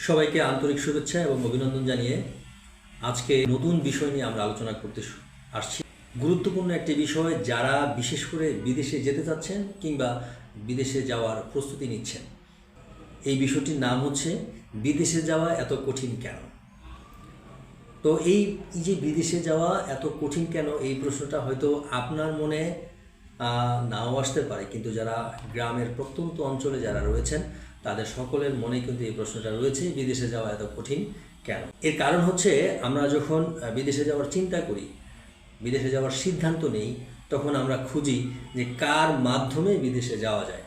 সবাইকে আন্তরিক শুভেচ্ছা এবং অভিনন্দন জানিয়ে আজকে নতুন বিষয় নিয়ে আমরা আলোচনা করতে আসছি। গুরুত্বপূর্ণ একটি বিষয়, যারা বিশেষ করে বিদেশে যেতে চাচ্ছেন কিংবা বিদেশে যাওয়ার প্রস্তুতি নিচ্ছেন। এই বিষয়টির নাম হচ্ছে বিদেশে যাওয়া এত কঠিন কেন। তো এই যে বিদেশে যাওয়া এত কঠিন কেন, এই প্রশ্নটা হয়তো আপনার মনে নাও আসতে পারে, কিন্তু যারা গ্রামের প্রত্যন্ত অঞ্চলে যারা রয়েছেন তাদের সকলের মনে কিন্তু এই প্রশ্নটা রয়েছে, বিদেশে যাওয়া এত কঠিন কেন। এর কারণ হচ্ছে, আমরা যখন বিদেশে যাওয়ার চিন্তা করি, বিদেশে যাওয়ার সিদ্ধান্ত নেই, তখন আমরা খুঁজি যে কার মাধ্যমে বিদেশে যাওয়া যায়।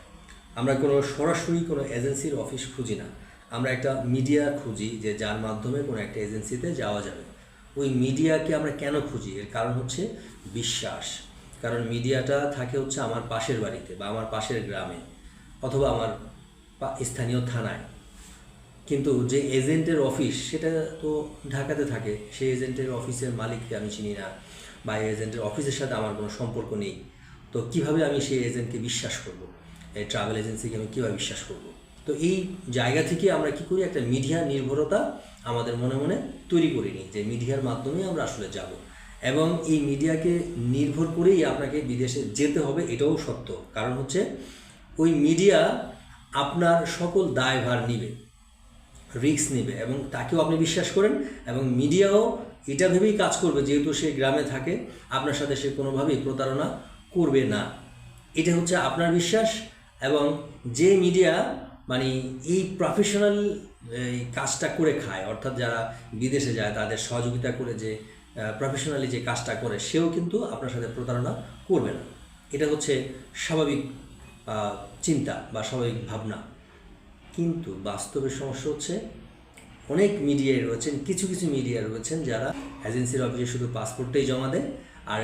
আমরা কোনো সরাসরি কোনো এজেন্সির অফিস খুঁজি না, আমরা একটা মিডিয়া খুঁজি যে যার মাধ্যমে কোনো একটা এজেন্সিতে যাওয়া যাবে। ওই মিডিয়াকে আমরা কেন খুঁজি? এর কারণ হচ্ছে বিশ্বাস। কারণ মিডিয়াটা থাকে হচ্ছে আমার পাশের বাড়িতে বা আমার পাশের গ্রামে অথবা আমার স্থানীয় থানায়, কিন্তু যে এজেন্টের অফিস সেটা তো ঢাকাতে থাকে। সেই এজেন্টের অফিসের মালিককে আমি চিনি না বা এজেন্টের অফিসের সাথে আমার কোনো সম্পর্ক নেই। তো কিভাবে আমি সেই এজেন্টকে বিশ্বাস করব? এই ট্রাভেল এজেন্সিকে আমি কীভাবে বিশ্বাস করব? তো এই জায়গা থেকে আমরা কী করি, একটা মিডিয়া নির্ভরতা আমাদের মনে মনে তৈরি করে নিই যে মিডিয়ার মাধ্যমে আমরা আসলে যাব, এবং এই মিডিয়াকে নির্ভর করেই আপনাকে বিদেশে যেতে হবে। এটাও সত্য, কারণ হচ্ছে ওই মিডিয়া আপনার সকল দায়ভার নিবে, রিস্ক নেবে, এবং তাকেও আপনি বিশ্বাস করেন, এবং মিডিয়াও এটা ভেবেই কাজ করবে যেহেতু সে গ্রামে থাকে, আপনার সাথে সে কোনোভাবেই প্রতারণা করবে না। এটা হচ্ছে আপনার বিশ্বাস। এবং যে মিডিয়া মানে এই প্রফেশনাল এই কাজটা করে খায়, অর্থাৎ যারা বিদেশে যায় তাদের সহযোগিতা করে যে প্রফেশনালি যে কাজটা করে, সেও কিন্তু আপনার সাথে প্রতারণা করবে না। এটা হচ্ছে স্বাভাবিক চিন্তা বা স্বাভাবিক ভাবনা। কিন্তু বাস্তবের সমস্যা হচ্ছে, অনেক মিডিয়ায় রয়েছেন, কিছু কিছু মিডিয়া রয়েছেন যারা এজেন্সির অফিসে শুধু পাসপোর্টটাই জমা দেয়, আর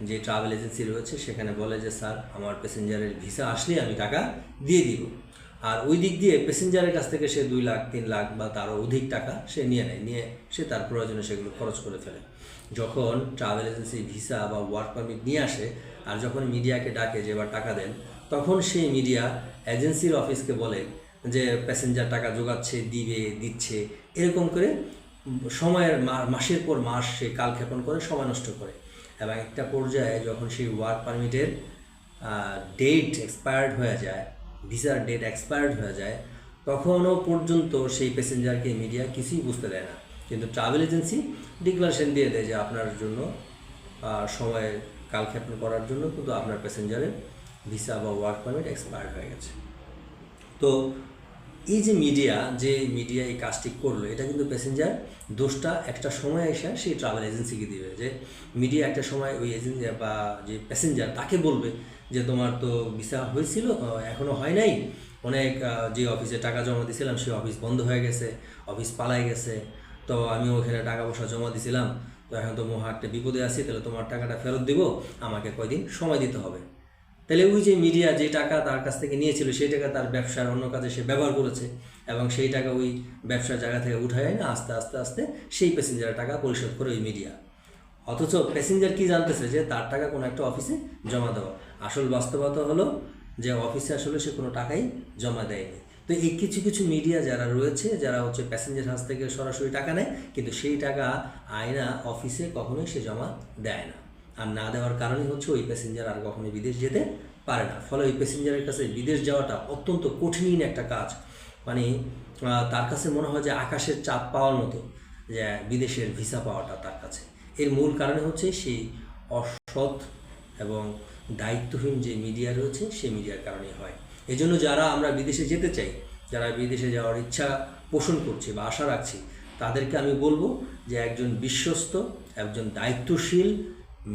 যে ট্রাভেল এজেন্সি রয়েছে সেখানে বলে যে স্যার আমার প্যাসেঞ্জারের ভিসা আসলে আমি টাকা দিয়ে দিব। আর ওই দিক দিয়ে প্যাসেঞ্জারের কাছ থেকে সে 2 লাখ 3 লাখ বা তারও অধিক টাকা সে নিয়ে সে তার প্রয়োজনে সেগুলো খরচ করে ফেলে। যখন ট্রাভেল এজেন্সি ভিসা বা ওয়ার্ক পারমিট নিয়ে আসে, আর যখন মিডিয়াকে ডাকে যে এবার টাকা দেন, তখন সেই মিডিয়া এজেন্সির অফিসকে বলে যে প্যাসেঞ্জার টাকা জোগাচ্ছে, দিচ্ছে, এরকম করে মাসের পর মাস সে কালক্ষেপণ করে, সময় নষ্ট করে। এবং একটা পর্যায়ে যখন সেই ওয়ার্ক পারমিটের ডেট এক্সপায়ার্ড হয়ে যায়, ভিসার ডেট এক্সপায়ার্ড হয়ে যায়, তখনও পর্যন্ত সেই প্যাসেঞ্জারকে মিডিয়া কিছুই বুঝতে দেয় না। কিন্তু ট্রাভেল এজেন্সি ডিক্লারেশন দিয়ে দেয় যে আপনার জন্য সময় কালক্ষেপণ করার জন্য কিন্তু আপনার প্যাসেঞ্জারের ভিসা বা ওয়ার্ক পারমিট এক্সপায়ার্ড হয়ে গেছে। তো এই যে মিডিয়া এই কাজটি করলো, এটা কিন্তু প্যাসেঞ্জার দোষটা একটা সময় এসে সেই ট্রাভেল এজেন্সিকে দিবে। যে মিডিয়া একটা সময় ওই এজেন্সি বা যে প্যাসেঞ্জার তাকে বলবে যে তোমার তো ভিসা হয়েছিল, এখনও হয় নাই, অনেক যে অফিসে টাকা জমা দিয়েছিলাম সেই অফিস বন্ধ হয়ে গেছে, অফিস পালাই গেছে, তো আমি ওখানে টাকা পয়সা জমা দিয়েছিলাম, তো এখন তো মহা একটা বিপদে আছি, তাহলে তোমার টাকাটা ফেরত দিব, আমাকে কয়দিন সময় দিতে হবে। তাহলে ওই যে মিডিয়া যে টাকা তার কাছ থেকে নিয়েছিল, সেই টাকা তার ব্যবসার অন্য কাজে সে ব্যবহার করেছে, এবং সেই টাকা ওই ব্যবসার জায়গা থেকে উঠায় না আস্তে আস্তে আস্তে সেই প্যাসেঞ্জারের টাকা পরিশোধ করে ওই মিডিয়া। অথচ প্যাসেঞ্জার কি জানতেছে যে তার টাকা কোনো একটা অফিসে জমা দেওয়া। আসল বাস্তবতা হলো যে অফিসে আসলে সে কোনো টাকাই জমা দেয়নি। তো এই কিছু কিছু মিডিয়া যারা রয়েছে, যারা হচ্ছে প্যাসেঞ্জার কাছ থেকে সরাসরি টাকা নেয়, কিন্তু সেই টাকা আয়না অফিসে কখনোই সে জমা দেয় না। আর না দেওয়ার কারণে হচ্ছে ওই প্যাসেঞ্জার আর কখনোই বিদেশ যেতে পারে না। ফলে ওই প্যাসেঞ্জারের কাছে বিদেশ যাওয়াটা অত্যন্ত কঠিন একটা কাজ। মানে তার কাছে মনে হয় যে আকাশের চাঁদ পাওয়ার মতো, যে বিদেশের ভিসা পাওয়াটা তার কাছে। এর মূল কারণে হচ্ছে সেই অসৎ এবং দায়িত্বহীন যে মিডিয়া রয়েছে, সেই মিডিয়ার কারণেই হয়। এই জন্য যারা আমরা বিদেশে যেতে চাই, যারা বিদেশে যাওয়ার ইচ্ছা পোষণ করছি বা আশা রাখছি, তাদেরকে আমি বলবো যে একজন বিশ্বস্ত, একজন দায়িত্বশীল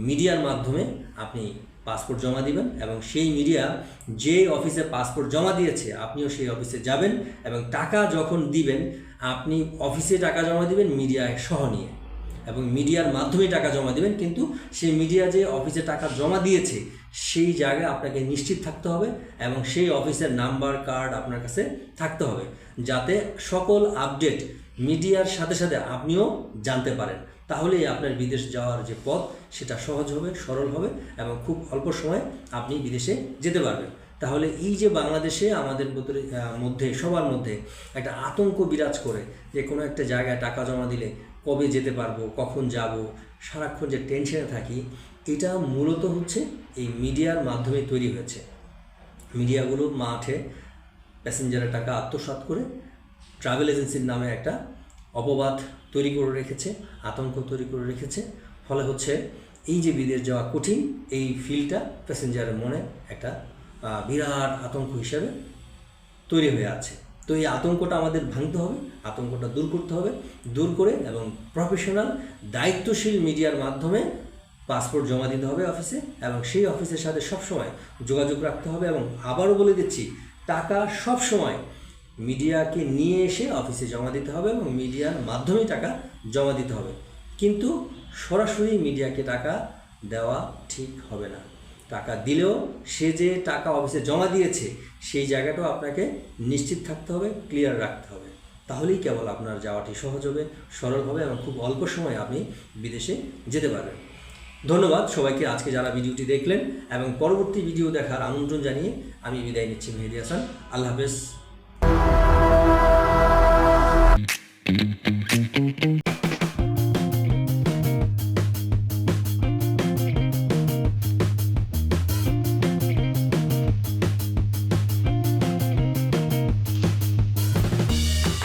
মিডিয়ার মাধ্যমে আপনি পাসপোর্ট জমা দিবেন, এবং সেই মিডিয়া যে অফিসে পাসপোর্ট জমা দিয়েছে আপনিও সেই অফিসে যাবেন, এবং টাকা যখন দিবেন আপনি অফিসে টাকা জমা দিবেন মিডিয়া সহ নিয়ে, এবং মিডিয়ার মাধ্যমে টাকা জমা দিবেন। কিন্তু সেই মিডিয়া যে অফিসে টাকা জমা দিয়েছে সেই জায়গায় আপনাকে নিশ্চিত থাকতে হবে, এবং সেই অফিসের নাম্বার কার্ড আপনার কাছে থাকতে হবে, যাতে সকল আপডেট মিডিয়ার সাথে সাথে আপনিও জানতে পারেন। তাহলেই আপনার বিদেশ যাওয়ার যে পথ সেটা সহজ হবে, সরল হবে, এবং খুব অল্প সময়ে আপনি বিদেশে যেতে পারবেন। তাহলে এই যে বাংলাদেশে আমাদের মধ্যে সবার মধ্যে একটা আতঙ্ক বিরাজ করে যে কোনো একটা জায়গায় টাকা জমা দিলে কবে যেতে পারবো, কখন যাব, সারাক্ষণ যে টেনশনে থাকি, এটা মূলত হচ্ছে এই মিডিয়ার মাধ্যমে তৈরি হয়েছে। মিডিয়াগুলো মাঠে প্যাসেঞ্জারের টাকা আত্মসাৎ করে ট্রাভেল এজেন্সির নামে একটা অপবাদ তৈরি করে রেখেছে, আতঙ্ক তৈরি করে রেখেছে। ফলে হচ্ছে এই যে বিদেশ যাওয়া কঠিন, এই ফিলটা প্যাসেঞ্জারের মনে একটা বিরাট আতঙ্ক হিসেবে তৈরি হয়ে আছে। তো এই আতঙ্কটা আমাদের ভাঙতে হবে, আতঙ্কটা দূর করতে হবে, দূর করে এবং প্রফেশনাল দায়িত্বশীল মিডিয়ার মাধ্যমে পাসপোর্ট জমা দিতে হবে অফিসে, এবং সেই অফিসের সাথে সবসময় যোগাযোগ রাখতে হবে। এবং আবারও বলে দিচ্ছি, টাকা সবসময় মিডিয়াকে নিয়ে এসে অফিসে জমা দিতে হবে এবং মিডিয়ার মাধ্যমেই টাকা জমা দিতে হবে। কিন্তু সরাসরি মিডিয়াকে টাকা দেওয়া ঠিক হবে না। টাকা দিলেও সে যে টাকা অফিসে জমা দিয়েছে সেই জায়গাটাও আপনাকে নিশ্চিত থাকতে হবে, ক্লিয়ার রাখতে হবে। তাহলেই কেবল আপনার যাওয়াটি সহজ হবে, সরল হবে এবং খুব অল্প সময়ে আপনি বিদেশে যেতে পারবেন। ধন্যবাদ সবাইকে আজকে যারা ভিডিওটি দেখলেন, এবং পরবর্তী ভিডিও দেখার আমন্ত্রণ জানিয়ে আমি বিদায় নিচ্ছি। মেহেদী হাসান, আল্লাহ হাফেজ।